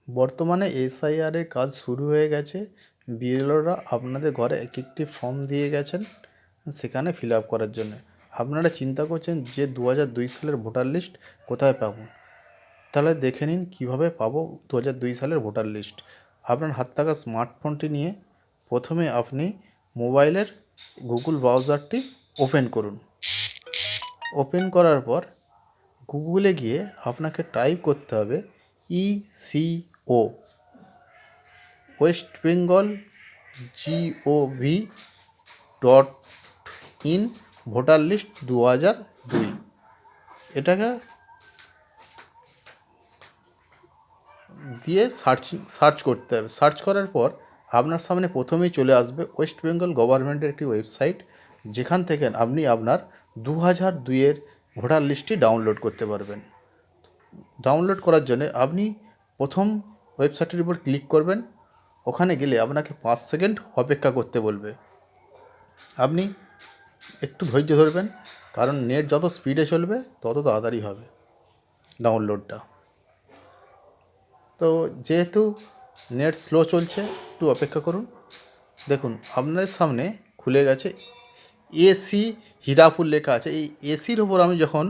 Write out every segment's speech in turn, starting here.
বর্তমানে এসআইআর এর কাজ শুরু হয়ে গেছে। বিএলওরা আপনাদের ঘরে এক একটি ফর্ম দিয়ে গেছেন সেখানে ফিল আপ করার জন্য। আপনারা চিন্তা করছেন যে 2002 সালের ভোটার লিস্ট কোথায় পাবো? তাহলে দেখে নিন কীভাবে পাবো 2002 সালের ভোটার লিস্ট। আপনার হাত থাকা স্মার্টফোনটি নিয়ে প্রথমে আপনি মোবাইলের গুগল ব্রাউজারটি ওপেন করুন। ওপেন করার পর গুগলে গিয়ে আপনাকে টাইপ করতে হবে ECO West Bengal gov.in voter list 2002। এটাকে দিয়ে সার্চ করতে হবে। সার্চ করার পর আপনার সামনে প্রথমেই চলে আসবে ওয়েস্ট বেঙ্গল গভর্নমেন্টের একটি ওয়েবসাইট, যেখান থেকে আপনি আপনার 2002-এর ভোটার লিস্টটি ডাউনলোড করতে পারবেন। ডাউনলোড করার জন্য আপনি প্রথম ওয়েবসাইটের উপর ক্লিক করবেন। ওখানে গেলে আপনাকে 5 সেকেন্ড অপেক্ষা করতে বলবে। আপনি একটু ধৈর্য ধরবেন, কারণ নেট যত স্পিডে চলবে তত তাড়াতাড়ি হবে ডাউনলোডটা। তো যেহেতু নেট স্লো চলছে, একটু অপেক্ষা করুন। দেখুন আপনাদের সামনে খুলে গেছে এসি হীরাপুর লেখা আছে। এই এসির ওপর আমি যখন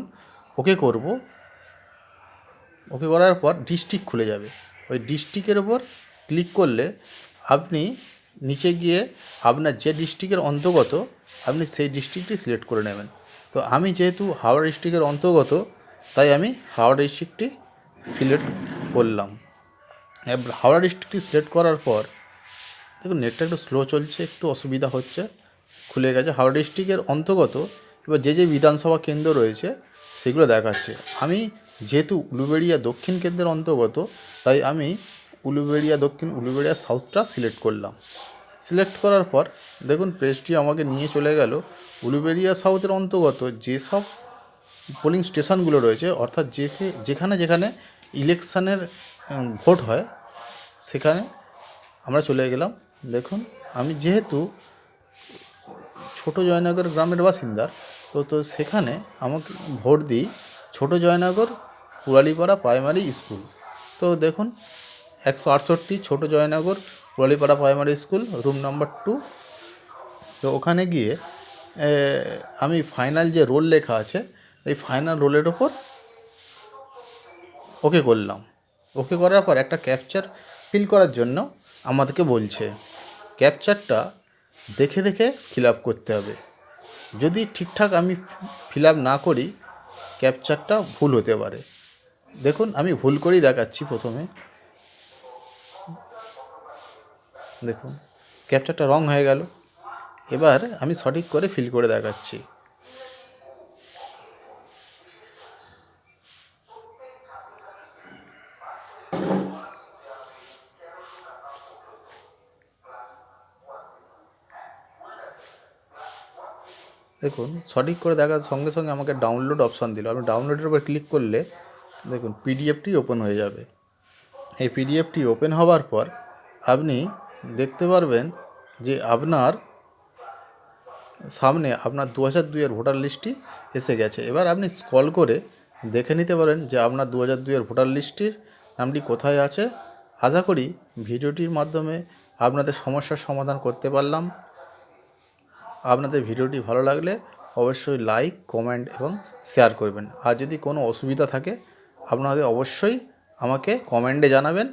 ওকে করব, ওকে করার পর ডিস্ট্রিক্ট খুলে যাবে। ওই ডিস্ট্রিক্টের ওপর ক্লিক করলে আপনি নিচে গিয়ে আপনার যে ডিস্ট্রিক্টের অন্তর্গত আপনি সেই ডিস্ট্রিক্টটি সিলেক্ট করে নেবেন। তো আমি যেহেতু হাওড়া ডিস্ট্রিক্টের অন্তর্গত, তাই আমি হাওড়া ডিস্ট্রিক্টটি সিলেক্ট করলাম। হাওড়া ডিস্ট্রিক্টটি সিলেক্ট করার পর দেখুন নেটটা একটু স্লো চলছে, একটু অসুবিধা হচ্ছে। খুলে গেছে হাওড়া ডিস্ট্রিক্টের অন্তর্গত। এবার যে বিধানসভা কেন্দ্র রয়েছে সেগুলো দেখাচ্ছে। আমি যেহেতু উলুবেড়িয়া দক্ষিণ কেন্দ্রের অন্তর্গত, তাই আমি উলুবেড়িয়া দক্ষিণ, উলুবেড়িয়া সাউথটা সিলেক্ট করলাম। সিলেক্ট করার পর দেখুন পেজটি আমাকে নিয়ে চলে গেল উলুবেড়িয়া সাউথের অন্তর্গত যেসব পোলিং স্টেশনগুলো রয়েছে, অর্থাৎ যেখানে যেখানে ইলেকশানের ভোট হয় সেখানে আমরা চলে গেলাম। দেখুন আমি যেহেতু ছোটো জয়নগর গ্রামের বাসিন্দা, তো সেখানে আমাকে ভোট দিই ছোটো জয়নগর পুরালিপাড়া প্রাইমারি স্কুল। তো দেখুন 168 ছোটো Joynagar Puralipara primary school, room number 2। তো ওখানে গিয়ে আমি ফাইনাল যে রোল লেখা আছে এই ফাইনাল রোলের ওপর ওকে করলাম। ওকে করার পর একটা ক্যাপচার ফিল করার জন্য আমাদেরকে বলছে। ক্যাপচারটা দেখে দেখে ফিল আপ করতে হবে। যদি ঠিকঠাক আমি ফিল আপ না করি ক্যাপচারটা ভুল হতে পারে। দেখুন আমি ভুল করেই দেখাচ্ছি। প্রথমে দেখুন ক্যাপচারটা রং হয়ে গেল। এবার আমি সঠিক করে ফিল করে দেখাচ্ছি। দেখুন সঠিক করে দেখার সঙ্গে সঙ্গে আমাকে ডাউনলোড অপশান দিল। আমি ডাউনলোডের উপর ক্লিক করলে দেখুন পিডিএফটি ওপেন হয়ে যাবে। এই পিডিএফটি ওপেন হওয়ার পর আপনি দেখতে পারবেন যে আপনার সামনে আপনার 2002-এর ভোটার লিস্টটি এসে গেছে। এবার আপনি স্ক্রল করে দেখে নিতে পারেন যে আপনার 2002-এর ভোটার লিস্টটির নামটি কোথায় আছে। আশা করি ভিডিওটির মাধ্যমে আপনাদের সমস্যার সমাধান করতে পারলাম। আপনাদের ভিডিওটি ভালো লাগলে অবশ্যই লাইক, কমেন্ট এবং শেয়ার করবেন। আর যদি কোনো অসুবিধা থাকে আপনাদের অবশ্যই আমাকে কমেন্টে জানাবেন।